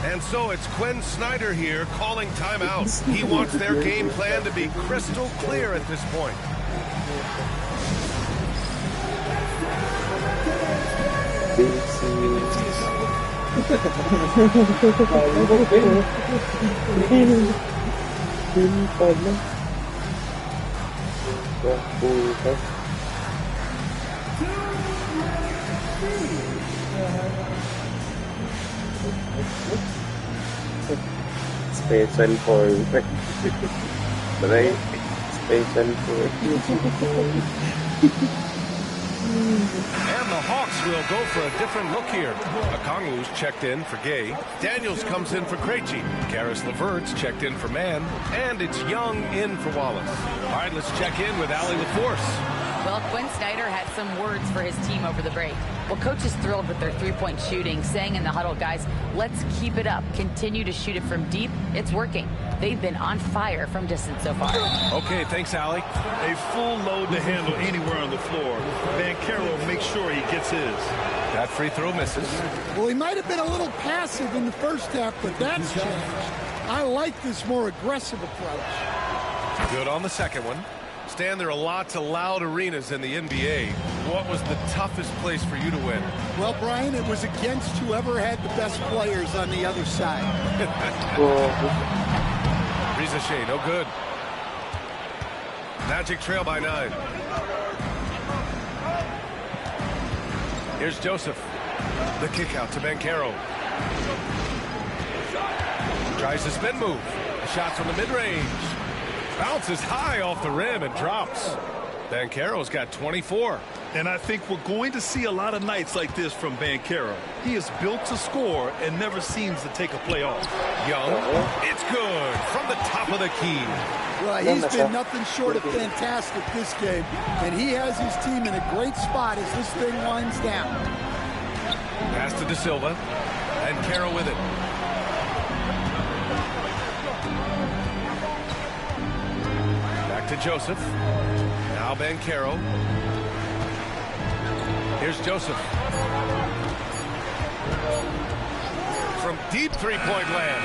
Speaker 1: And so it's Quinn Snyder here calling timeout. He wants their game plan to be crystal clear at this point.
Speaker 7: Special for right? Special for
Speaker 1: And the Hawks will go for a different look here. Okongwu's checked in for Gay. Daniels comes in for Krejci. Karis LeVert's checked in for Mann. And it's Young in for Wallace. All right, let's check in with Allie LaForce.
Speaker 4: Well, Quinn Snyder had some words for his team over the break. Well, coach is thrilled with their three-point shooting, saying in the huddle, guys, let's keep it up. Continue to shoot it from deep. It's working. They've been on fire from distance so far.
Speaker 1: Okay, thanks, Allie.
Speaker 2: A full load to handle anywhere on the floor. Banchero makes sure he gets his.
Speaker 1: That free throw misses.
Speaker 3: Well, he might have been a little passive in the first half, but that's changed. I like this more aggressive approach.
Speaker 1: Good on the second one. Stan, there are lots of loud arenas in the NBA. What was the toughest place for you to win?
Speaker 3: Well, Brian, it was against whoever had the best players on the other side.
Speaker 1: Riza-Shea, no good. Magic trail by 9. Here's Joseph. The kick out to Banchero. Tries the spin move. A shot from the mid-range. Bounces high off the rim and drops. Banchero's got 24.
Speaker 2: And I think we're going to see a lot of nights like this from Banchero. He is built to score and never seems to take a play off.
Speaker 1: Young, it's good from the top of the key.
Speaker 3: Well, he's been nothing short of fantastic this game, and he has his team in a great spot as this thing winds down.
Speaker 1: Pass to De Silva, and Banchero with it. Back to Joseph. Now Banchero. Here's Joseph. From deep three-point land.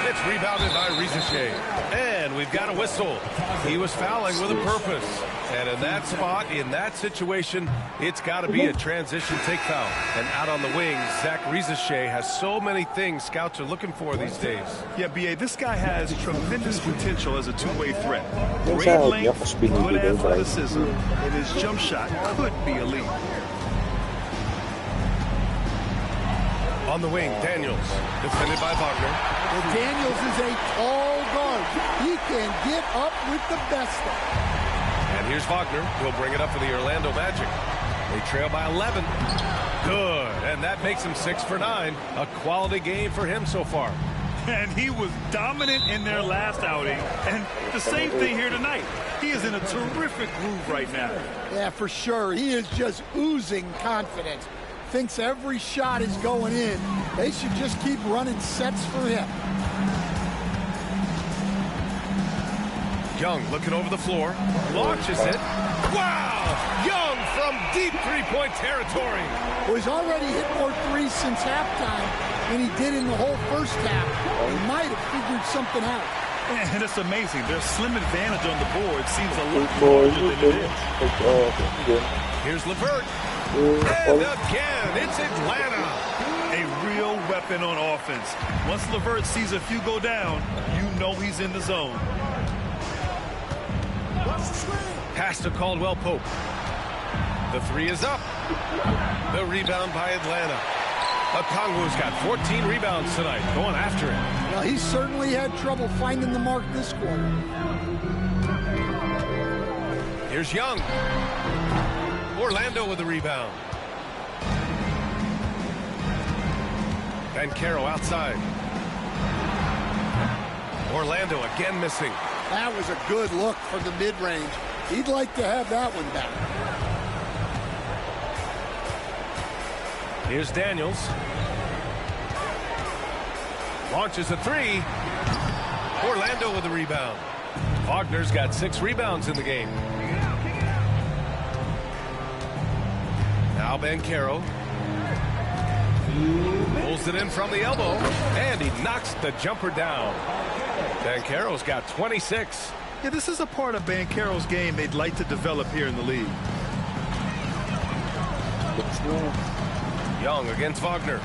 Speaker 1: It's rebounded by Riza-Shea. And we've got a whistle. He was fouling with a purpose. And in that spot, in that situation, it's got to be a transition take foul. And out on the wing, Zach Riza-Shea has so many things scouts are looking for these days.
Speaker 2: Yeah, B.A., this guy has tremendous potential as a two-way threat. Great length, good athleticism, and his jump shot could be elite.
Speaker 1: On the wing, Daniels, defended by Wagner.
Speaker 3: Well, Daniels is a tall guard. He can get up with the best of them.
Speaker 1: And here's Wagner. He'll bring it up for the Orlando Magic. They trail by 11. Good. And that makes him 6 for 9. A quality game for him so far.
Speaker 2: And he was dominant in their last outing. And the same thing here tonight. He is in a terrific groove right now.
Speaker 3: Yeah, for sure. He is just oozing confidence. Thinks every shot is going in. They should just keep running sets for him.
Speaker 1: Young looking over the floor. Launches it. Wow! Young from deep three-point territory.
Speaker 3: Well, he's already hit more threes since halftime than he did in the whole first half. He might have figured something out.
Speaker 2: And it's amazing. Their slim advantage on the board seems a lot larger than it is.
Speaker 1: Here's LeVert. And again, it's Atlanta.
Speaker 2: A real weapon on offense. Once LeVert sees a few go down, you know he's in the zone.
Speaker 1: Pass to Caldwell Pope. The three is up. The rebound by Atlanta. Okongwu's got 14 rebounds tonight, going after it.
Speaker 3: Well, he certainly had trouble finding the mark this quarter.
Speaker 1: Here's Young. Orlando with the rebound. Banchero outside. Orlando again missing.
Speaker 3: That was a good look from the mid-range. He'd like to have that one back.
Speaker 1: Here's Daniels. Launches a three. Orlando with the rebound. Wagner's got 6 rebounds in the game. Now Banchero. Pulls it in from the elbow. And he knocks the jumper down. Banchero's got 26.
Speaker 2: Yeah, this is a part of Banchero's game they'd like to develop here in the league.
Speaker 1: Young against Wagner.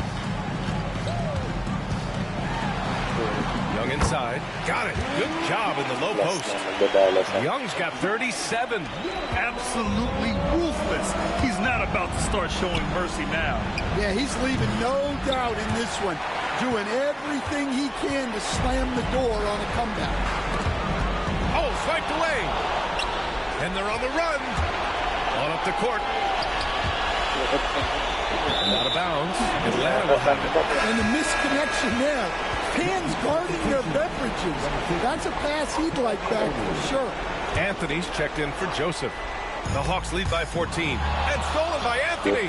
Speaker 1: Young inside. Got it. Good job in the low post. Young's got 37.
Speaker 2: Absolutely ruthless. He's not about to start showing mercy now.
Speaker 3: Yeah, he's leaving no doubt in this one. Doing everything he can to slam the door on a comeback.
Speaker 1: Oh, swiped away. And they're on the run. On up the court. Out of bounds. Atlanta will have it.
Speaker 3: And the misconnection there. Fans guarding their beverages. That's a pass he'd like back for sure.
Speaker 1: Anthony's checked in for Joseph. The Hawks lead by 14. And stolen by Anthony.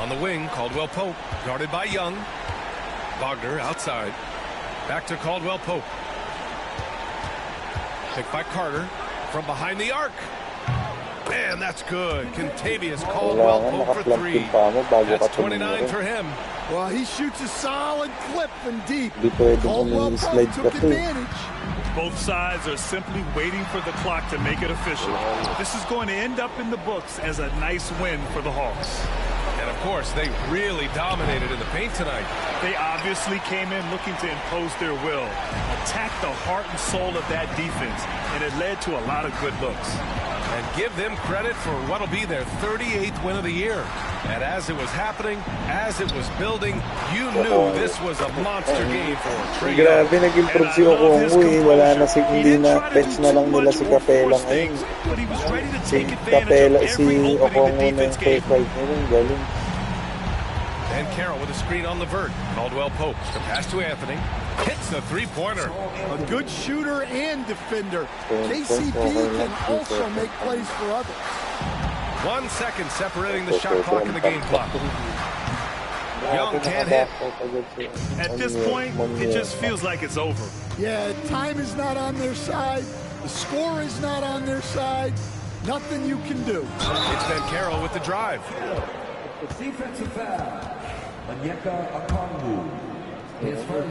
Speaker 1: On the wing, Caldwell Pope. Guarded by Young. Wagner outside. Back to Caldwell Pope. Picked by Carter. From behind the arc. Man, that's good. Contavious Caldwell Pope for 3. That's 29 for him.
Speaker 3: Well, he shoots a solid clip from deep. Caldwell Pope took advantage.
Speaker 2: Both sides are simply waiting for the clock to make it official. This is going to end up in the books as a nice win for the Hawks.
Speaker 1: And of course, they really dominated in the paint tonight.
Speaker 2: They obviously came in looking to impose their will, attack the heart and soul of that defense, and it led to a lot of good looks.
Speaker 1: And give them credit for what'll be their 38th win of the year. And as it was happening, as it was building, you knew this was a monster game for Trae Young.
Speaker 7: Grabe, nag-improve si Okongwu eh. Wala na si, hindi na, bench na lang nila si Capela ngayon. Si Capela, si Okongwu na yung first fight nila. Galing.
Speaker 1: And Carroll with a screen on LeVert. Caldwell Pope, the pass to Anthony. Hits the three-pointer.
Speaker 3: A good shooter and defender. KCP can also make plays for others.
Speaker 1: 1 second separating the shot clock and the game clock. Young can't hit.
Speaker 2: At this point, it just feels like it's over.
Speaker 3: Yeah, time is not on their side. The score is not on their side. Nothing you can do.
Speaker 1: It's Banchero with the drive.
Speaker 10: Defensive foul. Onyeka Okongwu. His first.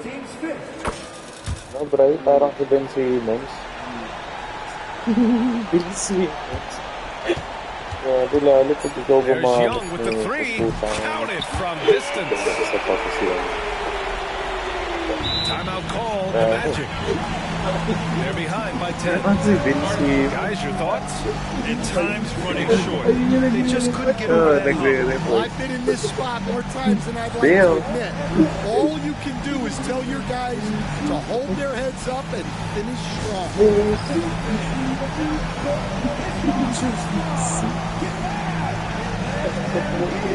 Speaker 10: Team's fifth.
Speaker 7: No, bro, parang si Ben Simmons. Ben Simmons.
Speaker 1: There's Young with the three. Counted from distance. Timeout call, the Magic.
Speaker 2: They're behind by 10. Guys, your thoughts? And time's running short. They just couldn't get over that hump.
Speaker 3: Well, I've been in this spot more times than I'd like to admit. All you can do is tell your guys to hold their heads up and finish strong.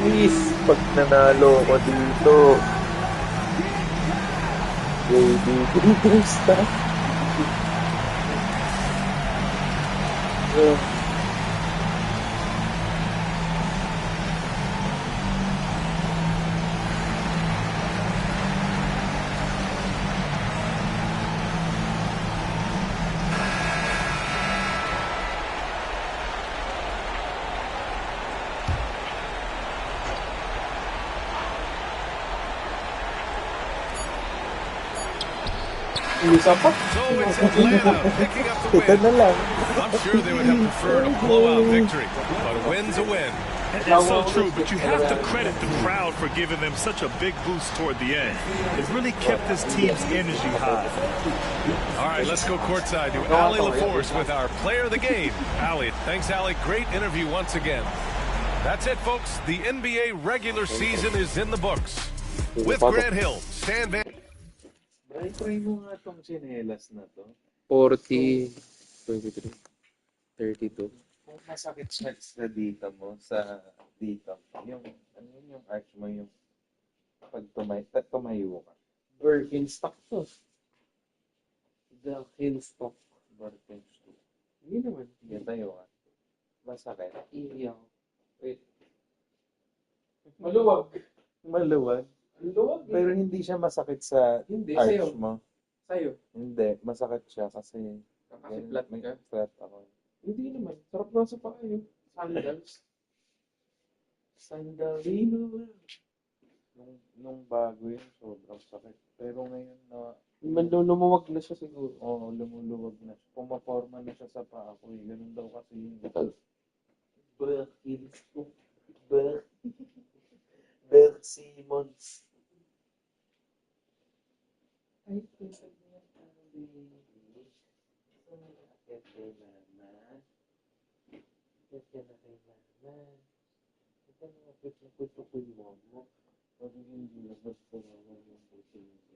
Speaker 7: Please, pag nanalo ko dito. Baby, Krista.
Speaker 1: So it's Atlanta picking up the win. I'm sure they would have preferred a blowout victory, but a win's a win.
Speaker 2: It's so true, but you have to credit the crowd for giving them such a big boost toward the end. It really kept this team's energy high.
Speaker 1: All right, let's go courtside to Allie LaForce with our player of the game. Allie, thanks, Allie. Great interview once again. That's it, folks. The NBA regular season is in the books. With Grant Hill, Stan Van...
Speaker 7: Try mo nga itong sinelas na to.
Speaker 11: 40, 23, 32.
Speaker 7: Kung masakit sa dito mo, sa dito, yung, ano yung arch mo, yung pag tumayo ka.
Speaker 11: Birkenstock to. The Hilstock.
Speaker 7: Birkenstock.
Speaker 11: Hindi naman.
Speaker 7: Hindi tayo ka. Masakit.
Speaker 11: Iyaw. Wait.
Speaker 5: Maluwag.
Speaker 7: Maluwag.
Speaker 5: Maluwag.
Speaker 7: Pero hindi siya masakit sa
Speaker 11: Hindi,
Speaker 7: arch
Speaker 11: sa'yo.
Speaker 7: mo.
Speaker 11: Sa'yo.
Speaker 7: Hindi, masakit siya kasi
Speaker 11: Flat
Speaker 7: may
Speaker 11: ka?
Speaker 7: flat ako.
Speaker 11: Hindi naman. Sarap na sa paa yun. Sandals. Sandalino.
Speaker 7: Nung bago yun, sobrang sakit. Pero ngayon na...
Speaker 11: Lumuwag na siya siguro.
Speaker 7: Oo, lumuluwag na siya. Pumaporma na siya sa paa ko. Ganun daw kasi yung... Bert Simmons.
Speaker 11: Ay, pinsan niya. Bakit kay mama? Bakit ka na kay mama? Ito na napit-napit ko yung mom mo. Pag hindi labas ko naman yung puti ko.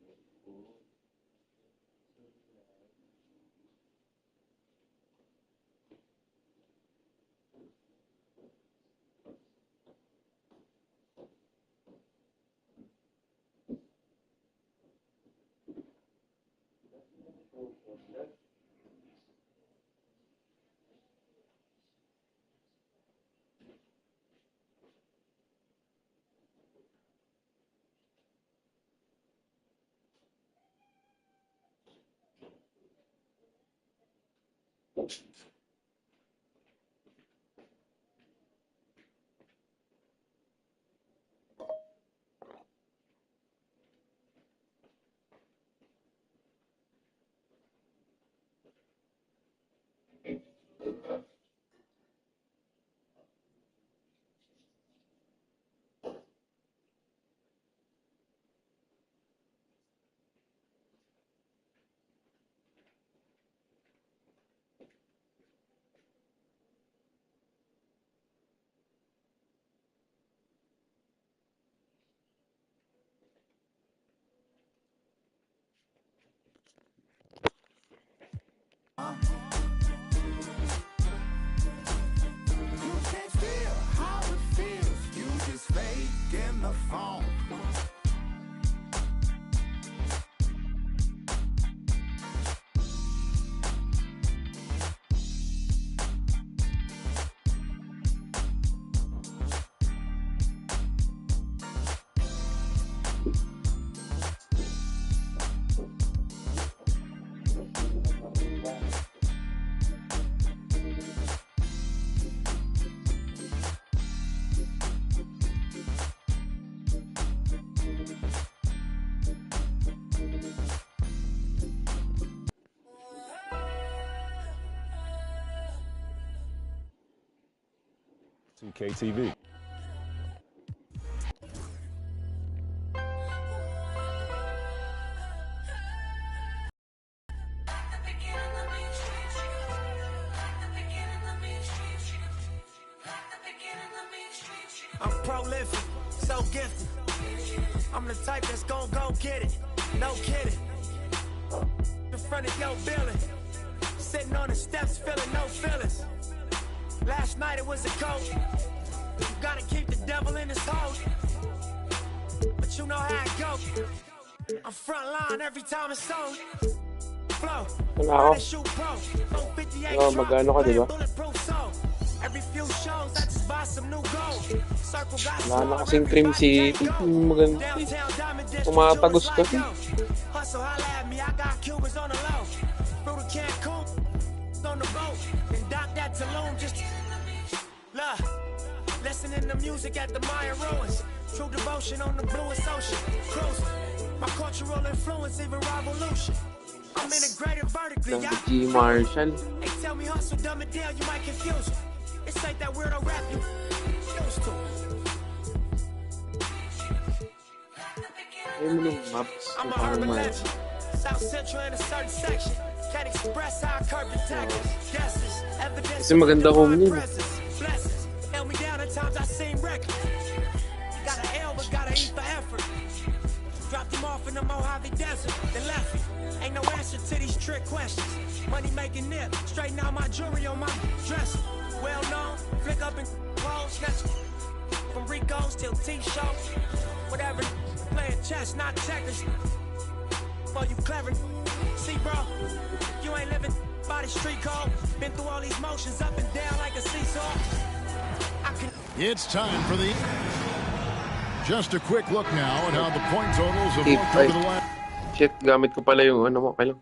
Speaker 12: KTV. prolific, so gifted. I'm the type that's gon' go get it, no kidding. In front of your building, sitting on the steps, feeling no feelings. Last night it was a cold. You gotta keep the devil in his hole. But you know how it goes. I'm front line every time it's on. Flow.
Speaker 11: Wala ako. Magano ka, diba?
Speaker 12: Every few shows I just buy some new gold. Circle got
Speaker 11: wala na kasing cream si maganda. Pumatagos ka.
Speaker 12: Hustle, holla at me, I got Cubans on the low. Through the Cancun, on the boat, and dock that Tulum just love. Listening to music at the Mayan ruins. True devotion on the bluest ocean. Cruising. My cultural influence, even revolution. I'm integrated vertically, y'all.
Speaker 11: G. Marshall.
Speaker 12: They tell me hustle, dumb it down, you might confuse me. It's like that weirdo rap you used to. I'm a urban legend. South Central in a certain section. Can't express how I curb the tactics. Guesses, evidence.
Speaker 11: Kasi maganda home niya.
Speaker 12: Blessings. Held me down at times I seem reckless. Gotta L, but gotta eat for effort. Dropped him off in the Mojave Desert, then left me. Ain't no answer to these trick questions. Money making nip, straighten out my jewelry on my dresser. Well known, flick up and clothes, snatch from Rico's till T-shows. Whatever, playing chess, not checkers. For you clever, see bro, you ain't living by the street code. Been through all these motions up and down like a seesaw.
Speaker 13: It's time for the... Just a quick look now at how the point totals have looked over the last...
Speaker 11: Shit, gamit ko pala yung ano mo. Kailan?